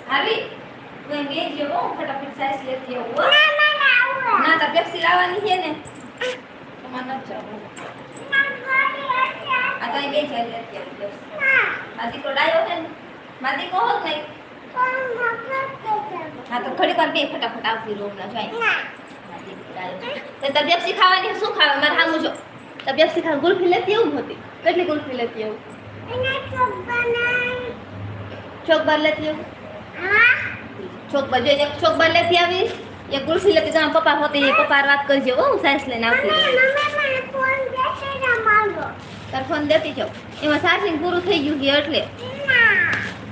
આવી તું બે જેવો ફટાફટ સાઈઝ લેતી આવો ના તો પેપ્સી લાવવાની છે ને તમારે ન જાવું આ તો બે ચાલ લેતી આવો આ દીકરો ડાયો છે ને માદી કહો જ નહીં હા તો ઘડી વાર બે ફટાફટ આવતી રૂમ ના જાય તો પેપ્સી ખાવાની શું ખાવે મારે હામું જો તો પેપ્સી ખાવા ગુલ્ફી લેતી આવું હતી કેટલી ગુલ્ફી લેતી આવું ચોકબાર લેતી આવું ચોકબાર જો એક ચોકબાર લેતી આવીશ એક ગુલ્ફી લેતી તો પપ્પા હોતી પપ્પા વાત કરજો હો હું સાઈસ લઈને આવતી તાર ફોન દેતી જાઉં એમાં ચાર્જિંગ પૂરું થઈ ગયું છે એટલે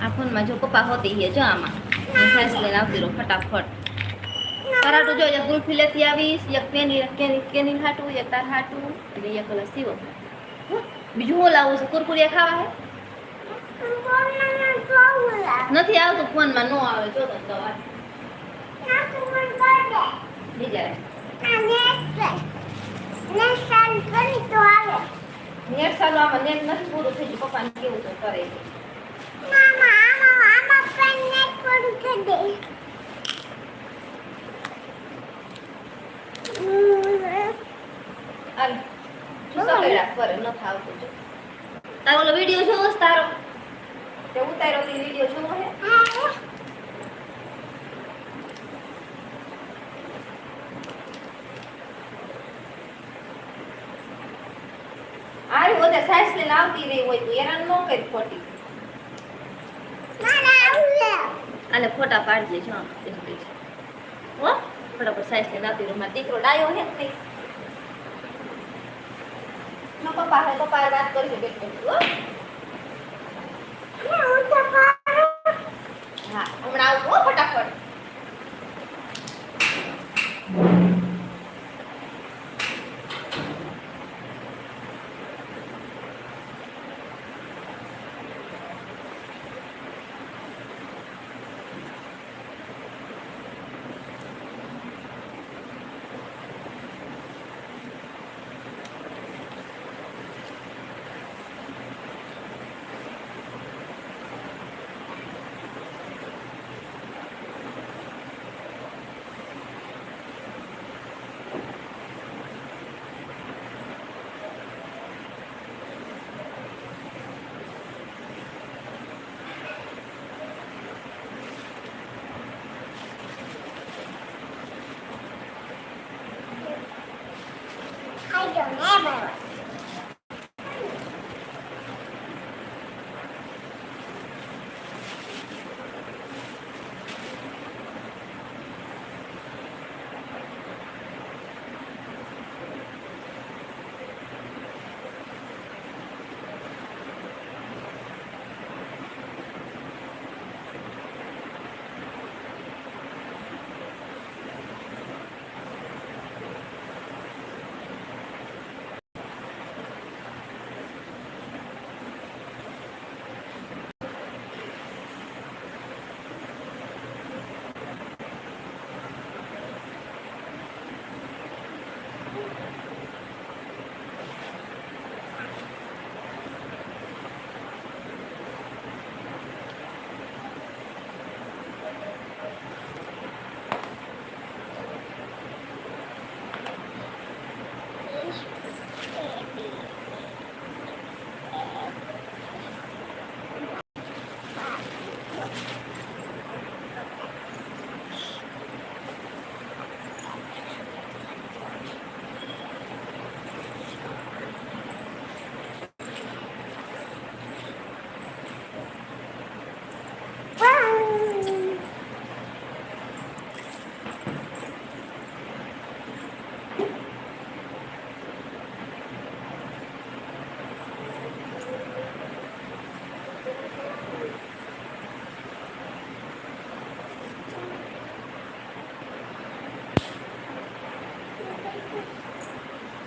આ ફોનમાં જો પપ્પા હોતી છે જો આમાં હું સાઈસ લઈને આવતી રહું ફટાફટ પરાઠું જો એક ગુલ્ફી લેતી આવીશ એક કેની હાટું એક તાર હાટું અને એક કલર સીવો બીજું હું લાવું છું કુરકુરિયા ખાવા હે નથી આવતું ફોનમાં નો આવે જો તો સવાર બીજા નેટ ચાલુ આમાં નેટ નથી પૂરું થઈ ગયું પપ્પાને કેવું તો કરે હાલ સકડા કરે ન થાવતું જો તારો ઓલો વિડિયો જોવો તારો તે ઉતાર્યો તે વિડિયો જોવો હે આરી ઓદે સાઈસ લઈને આવતી રહી હોય તો હેરાન ન કરી ખોટી આલે ફોટા પાડજે જો દેખાય છે હો ફટાફટ સાઈસ લઈને આવતી રહી મારો દીકરો ડાયો હે નહીં નો પપ્પા હે પપ્પા વાત કરજો બેઠો હો